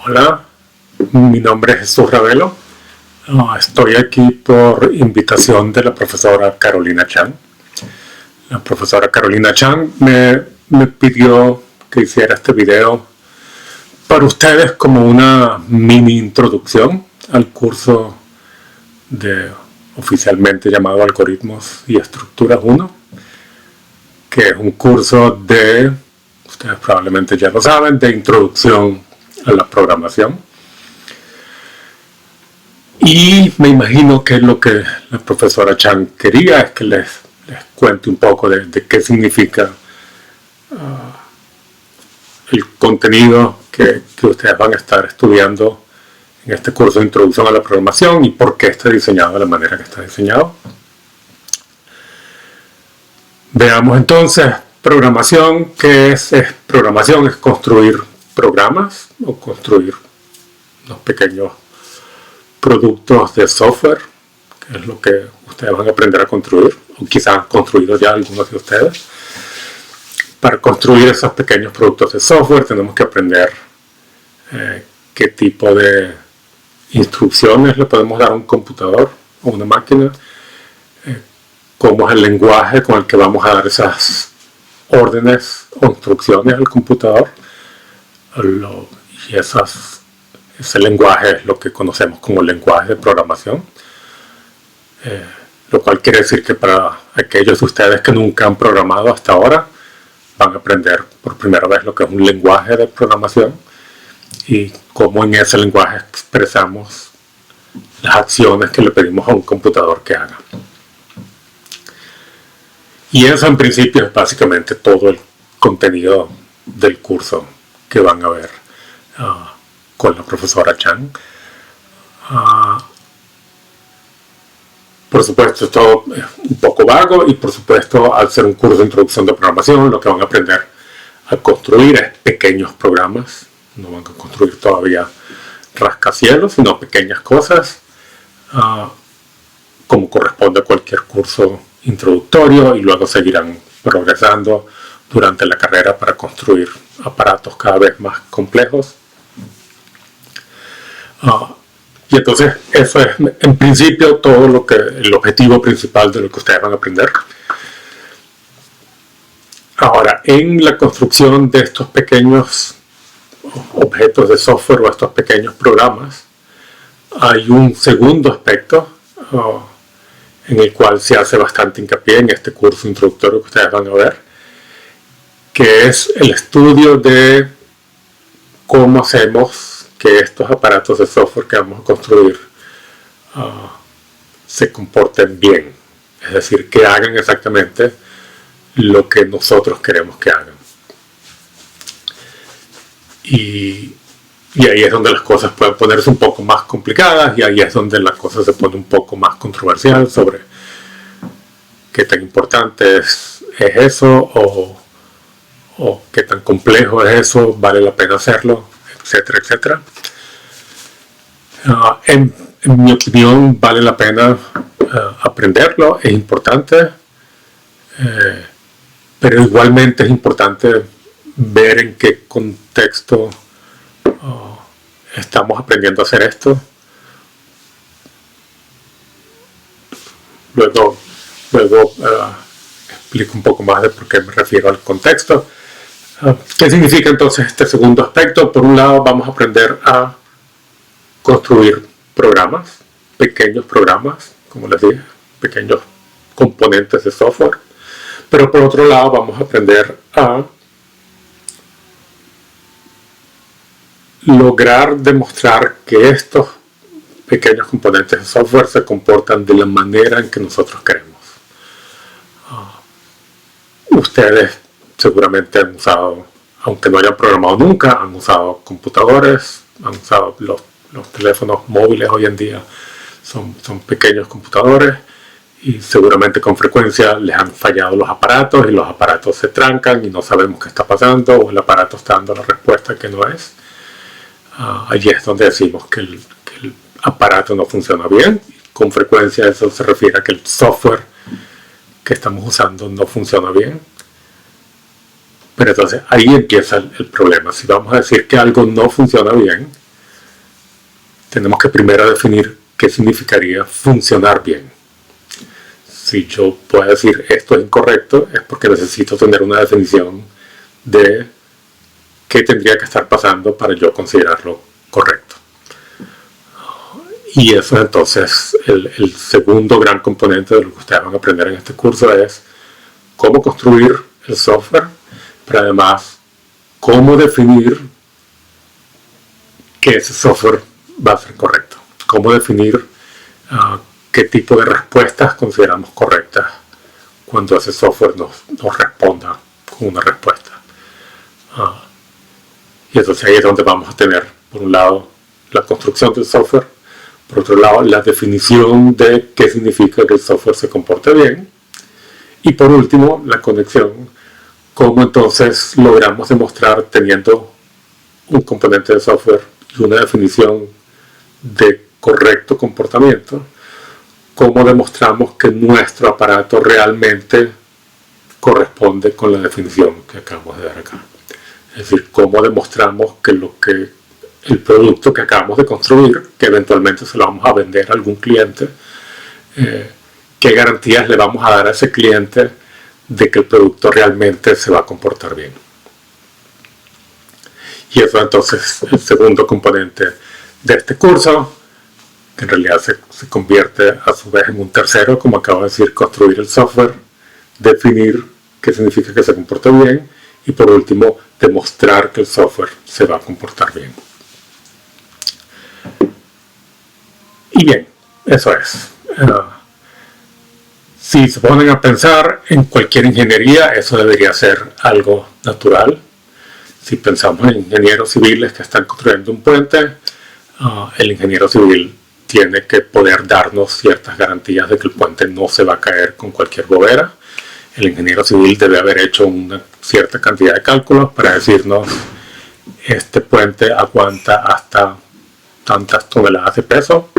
Hola, mi nombre es Jesús Ravelo. Estoy aquí por invitación de la profesora Carolina Chan. La profesora Carolina Chan me pidió que hiciera este video para ustedes como una mini introducción al curso oficialmente llamado Algoritmos y Estructuras 1, que es un curso ustedes probablemente ya lo saben, de introducción a la programación. Y me imagino que lo que la profesora Chan quería es que les cuente un poco de qué significa el contenido que ustedes van a estar estudiando en este curso de introducción a la programación y por qué está diseñado de la manera que está diseñado. Veamos entonces, programación. ¿Qué es? Programación es construir programas o construir unos pequeños productos de software, que es lo que ustedes van a aprender a construir, o quizás han construido ya algunos de ustedes. Para construir esos pequeños productos de software tenemos que aprender qué tipo de instrucciones le podemos dar a un computador o una máquina, cómo es el lenguaje con el que vamos a dar esas órdenes o instrucciones al computador, y ese lenguaje es lo que conocemos como lenguaje de programación, lo cual quiere decir que para aquellos de ustedes que nunca han programado hasta ahora, van a aprender por primera vez lo que es un lenguaje de programación y cómo en ese lenguaje expresamos las acciones que le pedimos a un computador que haga. Y eso en principio es básicamente todo el contenido del curso que van a ver con la profesora Chan. Por supuesto, esto es un poco vago y por supuesto, al ser un curso de introducción de programación, lo que van a aprender a construir es pequeños programas. No van a construir todavía rascacielos, sino pequeñas cosas, como corresponde a cualquier curso introductorio, y luego seguirán progresando durante la carrera para construir aparatos cada vez más complejos. Y entonces eso es en principio todo el objetivo principal de lo que ustedes van a aprender. Ahora, en la construcción de estos pequeños objetos de software o estos pequeños programas, hay un segundo aspecto en el cual se hace bastante hincapié en este curso introductorio que ustedes van a ver, que es el estudio de cómo hacemos que estos aparatos de software que vamos a construir se comporten bien, es decir, que hagan exactamente lo que nosotros queremos que hagan. Y ahí es donde las cosas pueden ponerse un poco más complicadas, y ahí es donde la cosa se pone un poco más controversial sobre qué tan importante es eso, o qué tan complejo es eso, vale la pena hacerlo, etcétera, etcétera. En mi opinión, vale la pena aprenderlo, es importante, pero igualmente es importante ver en qué contexto estamos aprendiendo a hacer esto. Luego explico un poco más de por qué me refiero al contexto. ¿Qué significa entonces este segundo aspecto? Por un lado, vamos a aprender a construir programas, pequeños programas, como les dije, pequeños componentes de software. Pero por otro lado, vamos a aprender a lograr demostrar que estos pequeños componentes de software se comportan de la manera en que nosotros queremos. Ustedes seguramente han usado, aunque no hayan programado nunca, han usado computadores, han usado los teléfonos móviles hoy en día, son pequeños computadores, y seguramente con frecuencia les han fallado los aparatos y los aparatos se trancan y no sabemos qué está pasando, o el aparato está dando la respuesta que no es. Allí es donde decimos que el aparato no funciona bien. Con frecuencia eso se refiere a que el software que estamos usando no funciona bien. Pero entonces ahí empieza el problema. Si vamos a decir que algo no funciona bien, tenemos que primero definir qué significaría funcionar bien. Si yo puedo decir esto es incorrecto, es porque necesito tener una definición de qué tendría que estar pasando para yo considerarlo correcto. Y eso entonces, el segundo gran componente de lo que ustedes van a aprender en este curso es cómo construir el software, pero además cómo definir que ese software va a ser correcto. Cómo definir qué tipo de respuestas consideramos correctas cuando ese software nos responda con una respuesta. Y entonces ahí es donde vamos a tener, por un lado, la construcción del software, por otro lado, la definición de qué significa que el software se comporte bien, y por último, la conexión, cómo entonces logramos demostrar, teniendo un componente de software y una definición de correcto comportamiento, cómo demostramos que nuestro aparato realmente corresponde con la definición que acabamos de dar acá. Es decir, cómo demostramos que el producto que acabamos de construir, que eventualmente se lo vamos a vender a algún cliente, qué garantías le vamos a dar a ese cliente de que el producto realmente se va a comportar bien. Y eso entonces es el segundo componente de este curso, que en realidad se convierte a su vez en un tercero, como acabo de decir, construir el software, definir qué significa que se comporte bien, y por último, demostrar que el software se va a comportar bien. Y bien, eso es. Si se ponen a pensar en cualquier ingeniería, eso debería ser algo natural. Si pensamos en ingenieros civiles que están construyendo un puente, el ingeniero civil tiene que poder darnos ciertas garantías de que el puente no se va a caer con cualquier bobera. El ingeniero civil debe haber hecho una cierta cantidad de cálculos para decirnos este puente aguanta hasta tantas toneladas de peso.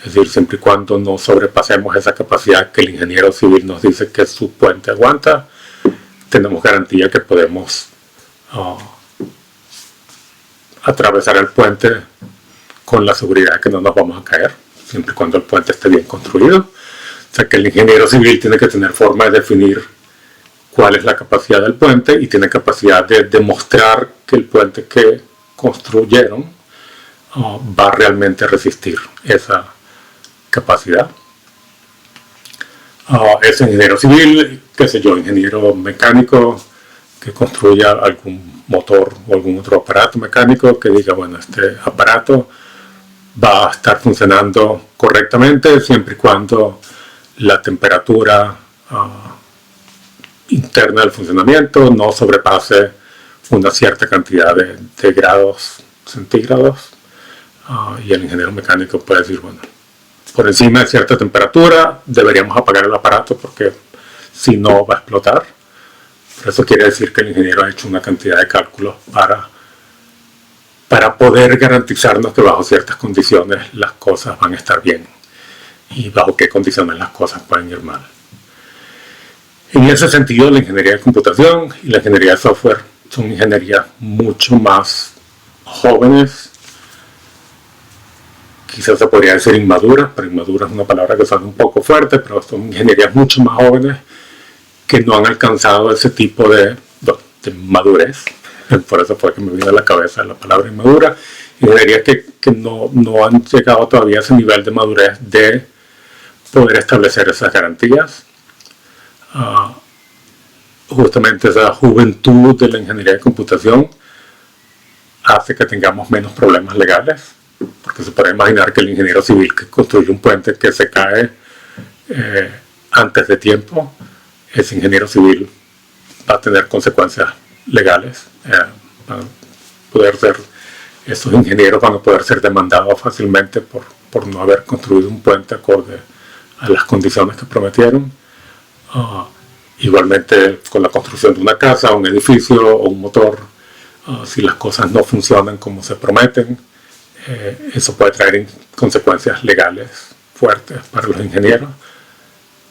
Es decir, siempre y cuando no sobrepasemos esa capacidad que el ingeniero civil nos dice que su puente aguanta, tenemos garantía que podemos atravesar el puente con la seguridad de que no nos vamos a caer, siempre y cuando el puente esté bien construido. O sea que el ingeniero civil tiene que tener forma de definir cuál es la capacidad del puente y tiene capacidad de demostrar que el puente que construyeron va realmente a resistir esa capacidad. Ese ingeniero civil, qué sé yo, ingeniero mecánico que construya algún motor o algún otro aparato mecánico que diga, bueno, este aparato va a estar funcionando correctamente siempre y cuando la temperatura interna del funcionamiento no sobrepase una cierta cantidad de grados centígrados. Y el ingeniero mecánico puede decir, bueno, por encima de cierta temperatura deberíamos apagar el aparato porque si no va a explotar. Pero eso quiere decir que el ingeniero ha hecho una cantidad de cálculos para poder garantizarnos que bajo ciertas condiciones las cosas van a estar bien y bajo qué condiciones las cosas pueden ir mal. En ese sentido, la ingeniería de computación y la ingeniería de software son ingenierías mucho más jóvenes. Quizás se podría decir inmaduras, pero inmadura es una palabra que suena un poco fuerte, pero son ingenierías mucho más jóvenes que no han alcanzado ese tipo de madurez. Por eso fue que me vino a la cabeza la palabra inmadura. Ingenierías que no han llegado todavía a ese nivel de madurez de poder establecer esas garantías. Justamente esa juventud de la ingeniería de computación hace que tengamos menos problemas legales, porque se puede imaginar que el ingeniero civil que construye un puente que se cae antes de tiempo, ese ingeniero civil va a tener consecuencias legales. Esos ingenieros van a poder ser demandados fácilmente por no haber construido un puente acorde a las condiciones que prometieron. Igualmente con la construcción de una casa, un edificio o un motor, si las cosas no funcionan como se prometen, eso puede traer consecuencias legales fuertes para los ingenieros.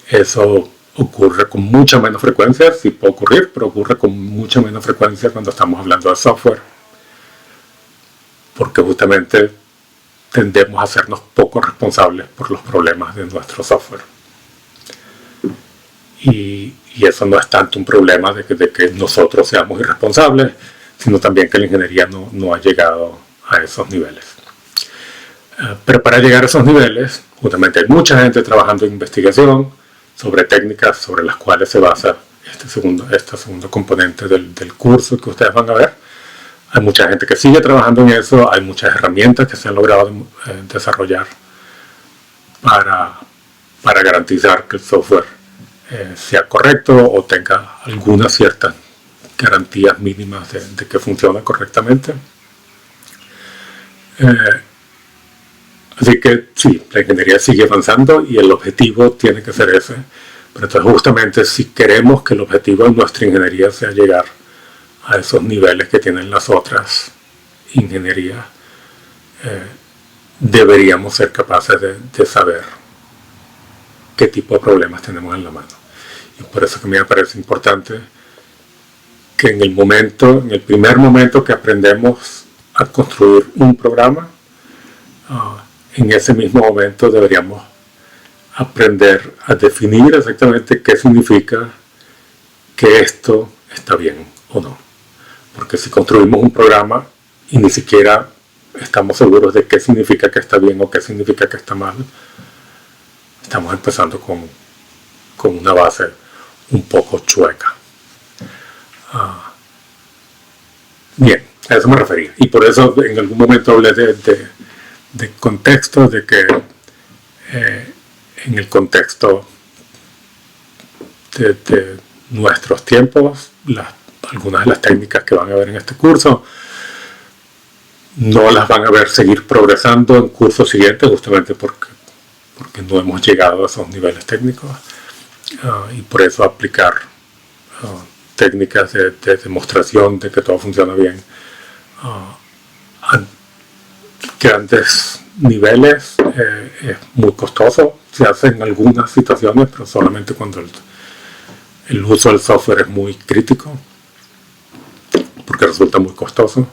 Eso ocurre con mucha menos frecuencia, sí puede ocurrir, pero ocurre con mucha menos frecuencia cuando estamos hablando de software, porque justamente tendemos a hacernos poco responsables por los problemas de nuestro software. Y eso no es tanto un problema de que nosotros seamos irresponsables, sino también que la ingeniería no ha llegado a esos niveles. Pero para llegar a esos niveles, justamente hay mucha gente trabajando en investigación sobre técnicas sobre las cuales se basa este segundo componente del curso que ustedes van a ver. Hay mucha gente que sigue trabajando en eso, hay muchas herramientas que se han logrado desarrollar para garantizar que el software sea correcto o tenga algunas ciertas garantías mínimas de que funciona correctamente. Así que sí, la ingeniería sigue avanzando y el objetivo tiene que ser ese. Pero entonces justamente si queremos que el objetivo de nuestra ingeniería sea llegar a esos niveles que tienen las otras ingenierías, deberíamos ser capaces de saber qué tipo de problemas tenemos en la mano. Y por eso que a mí me parece importante que en el primer momento que aprendemos a construir un programa, en ese mismo momento deberíamos aprender a definir exactamente qué significa que esto está bien o no. Porque si construimos un programa y ni siquiera estamos seguros de qué significa que está bien o qué significa que está mal, estamos empezando con una base un poco chueca. Bien, a eso me refería. Y por eso en algún momento hablé de contexto, de que en el contexto de nuestros tiempos, algunas de las técnicas que van a ver en este curso no las van a ver seguir progresando en cursos siguientes, justamente porque no hemos llegado a esos niveles técnicos, y por eso aplicar técnicas de demostración de que todo funciona bien a grandes niveles es muy costoso. Se hace en algunas situaciones, pero solamente cuando el uso del software es muy crítico, porque resulta muy costoso.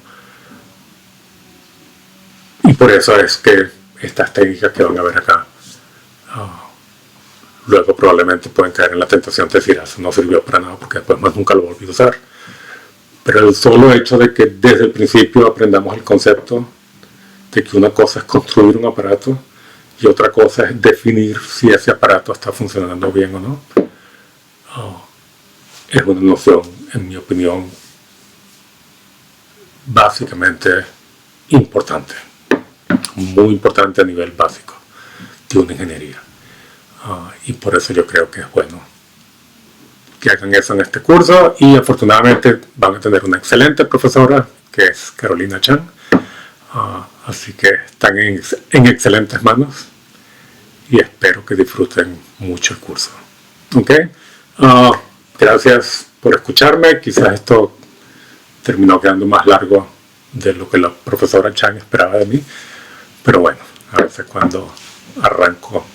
Y por eso es que estas técnicas que van a ver acá luego probablemente pueden caer en la tentación de decir eso no sirvió para nada porque después más nunca lo volví a usar. Pero el solo hecho de que desde el principio aprendamos el concepto de que una cosa es construir un aparato y otra cosa es definir si ese aparato está funcionando bien o no, es una noción, en mi opinión, básicamente importante, muy importante a nivel básico de una ingeniería. Y por eso yo creo que es bueno que hagan eso en este curso, y afortunadamente van a tener una excelente profesora que es Carolina Chan, así que están en excelentes manos y espero que disfruten mucho el curso. ¿Ok? Gracias por escucharme. Quizás esto terminó quedando más largo de lo que la profesora Chan esperaba de mí, pero bueno, a veces cuando arranco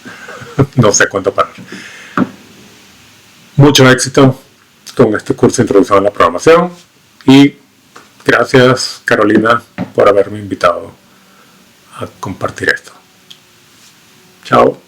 no sé cuándo parar. Mucho éxito con este curso de introducción a la programación, y gracias Carolina por haberme invitado a compartir esto. Chao.